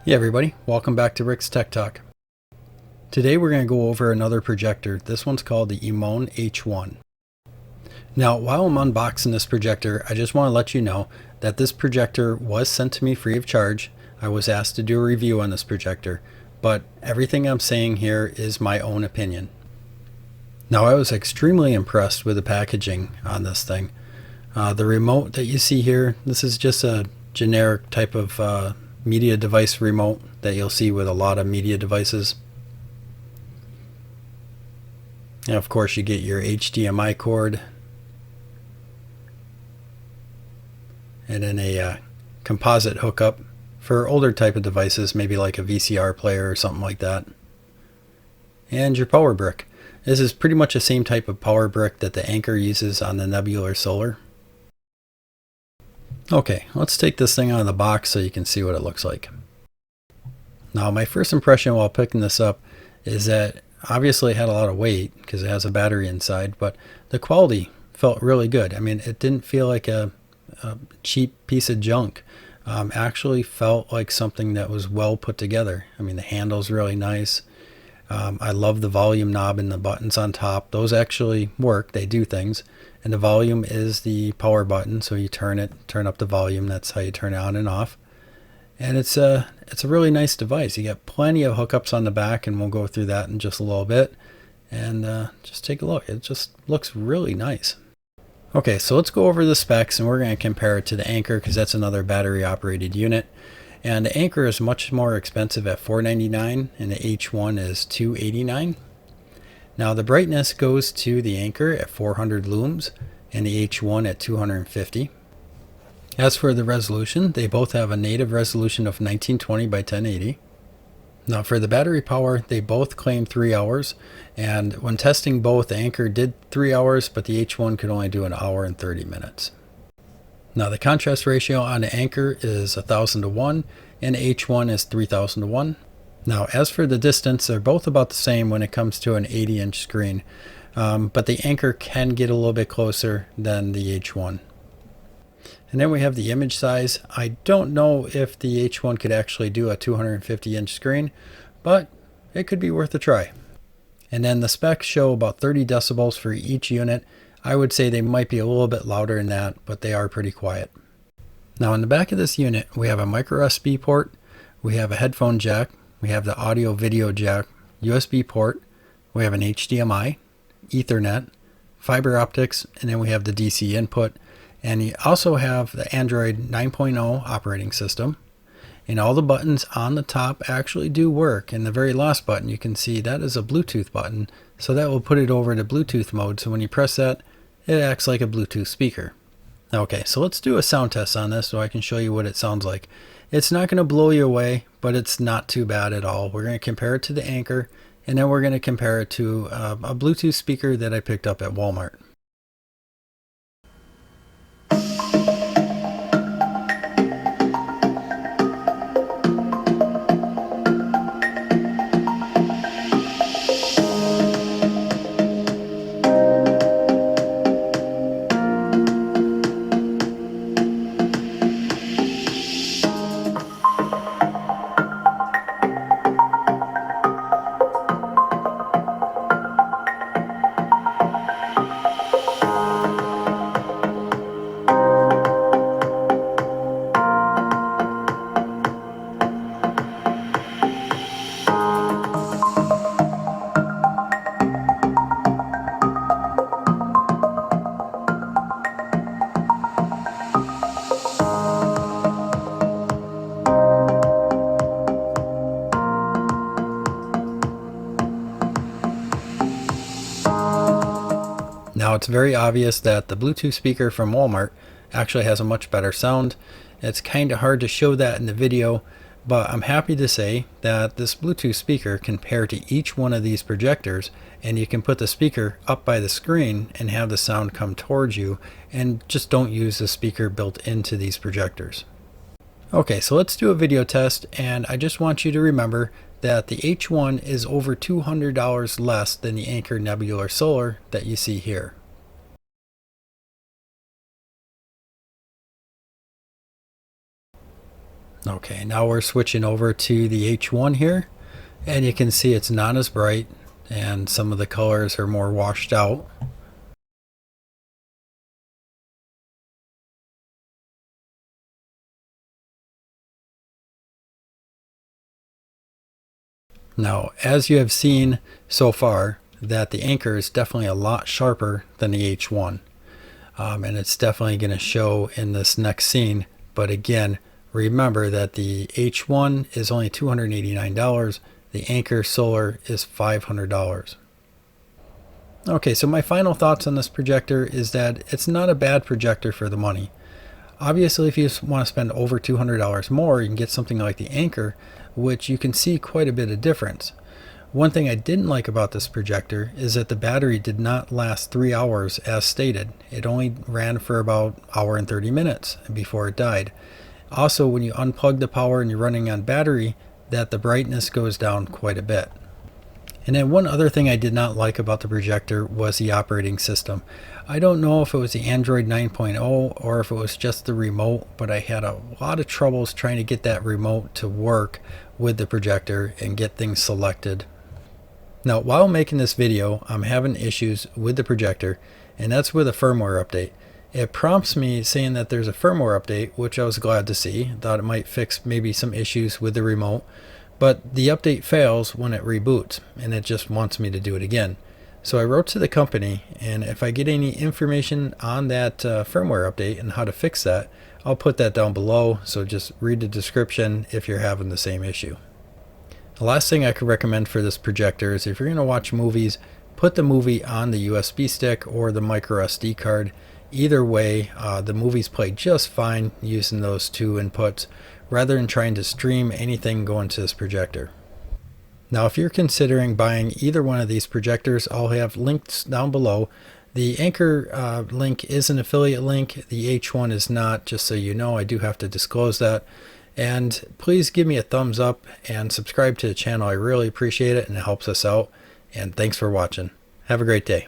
Hey everybody, welcome back to Rick's Tech Talk. Today we're going to go over another projector. This one's called the Emotn H1. Now while I'm unboxing this projector, I just want to let you know that this projector was sent to me free of charge. I was asked to do a review on this projector, but everything I'm saying here is my own opinion. Now I was extremely impressed with the packaging on this thing. The remote that you see here, this is just a generic type of media device remote that you'll see with a lot of media devices. And of course you get your HDMI cord and then a composite hookup for older type of devices, maybe like a VCR player or something like that. And your power brick. This is pretty much the same type of power brick that the Anker uses on the Nebula solar. Okay, let's take this thing out of the box so you can see what it looks like. Now my first impression while picking this up is that obviously it had a lot of weight because it has a battery inside, but the quality felt really good. I mean, it didn't feel like a cheap piece of junk. Actually felt like something that was well put together. I mean, the handle's really nice. I love the volume knob and the buttons on top. Those actually work, they do things. And the volume is the power button, so you turn up the volume. That's how you turn it on and off. And it's a really nice device. You got plenty of hookups on the back, and we'll go through that in just a little bit. And just take a look. It just looks really nice. Okay, so let's go over the specs, and we're going to compare it to the Anker because that's another battery-operated unit. And the Anker is much more expensive at $499, and the H1 is $289. Now the brightness goes to the Anker at 400 looms and the H1 at 250. As for the resolution, they both have a native resolution of 1920 by 1080. Now for the battery power, they both claim 3 hours, and when testing both, the Anker did 3 hours, but the H1 could only do an hour and 30 minutes. Now the contrast ratio on the Anker is 1000 to 1 and the H1 is 3000 to 1. Now as for the distance, they're both about the same when it comes to an 80-inch screen, but the Anker can get a little bit closer than the H1. And then we have the image size. I don't know if the H1 could actually do a 250-inch screen, but it could be worth a try. And then the specs show about 30 decibels for each unit. I would say they might be a little bit louder than that, but they are pretty quiet. Now in the back of this unit, we have a micro USB port, we have a headphone jack, we have the audio video jack, USB port, we have an HDMI, Ethernet, fiber optics, and then we have the DC input. And you also have the Android 9.0 operating system. And all the buttons on the top actually do work. And the very last button, you can see that is a Bluetooth button. So that will put it over to Bluetooth mode. So when you press that, it acts like a Bluetooth speaker. Okay, so let's do a sound test on this so I can show you what it sounds like. It's not going to blow you away, but it's not too bad at all. We're going to compare it to the Anker, and then we're going to compare it to a Bluetooth speaker that I picked up at Walmart. Now it's very obvious that the Bluetooth speaker from Walmart actually has a much better sound. It's kind of hard to show that in the video, but I'm happy to say that this Bluetooth speaker can pair to each one of these projectors, and you can put the speaker up by the screen and have the sound come towards you, and just don't use the speaker built into these projectors. Okay, so let's do a video test, and I just want you to remember that the H1 is over $200 less than the Anker Nebula Solar that you see here. Okay, now we're switching over to the H1 here, and you can see it's not as bright and some of the colors are more washed out. Now, as you have seen so far, that the Anker is definitely a lot sharper than the H1. And it's definitely going to show in this next scene. But again, remember that the H1 is only $289. The Anker Solar is $500. Okay, so my final thoughts on this projector is that it's not a bad projector for the money. Obviously, if you want to spend over $200 more, you can get something like the Anker, which you can see quite a bit of difference. One thing I didn't like about this projector is that the battery did not last 3 hours as stated. It only ran for about an hour and 30 minutes before it died. Also, when you unplug the power and you're running on battery, that the brightness goes down quite a bit. And then one other thing I did not like about the projector was the operating system. I don't know if it was the Android 9.0 or if it was just the remote, but I had a lot of troubles trying to get that remote to work with the projector and get things selected. Now, while making this video, I'm having issues with the projector, and that's with a firmware update. It prompts me saying that there's a firmware update, which I was glad to see. Thought it might fix maybe some issues with the remote. But the update fails when it reboots, and it just wants me to do it again. So I wrote to the company, and if I get any information on that firmware update and how to fix that, I'll put that down below, so just read the description if you're having the same issue. The last thing I could recommend for this projector is if you're going to watch movies, put the movie on the USB stick or the micro SD card. Either way, the movies play just fine using those two inputs, rather than trying to stream anything going to this projector. Now, if you're considering buying either one of these projectors, I'll have links down below. The Anker link is an affiliate link. The H1 is not, just so you know. I do have to disclose that. And please give me a thumbs up and subscribe to the channel. I really appreciate it, and it helps us out. And thanks for watching. Have a great day.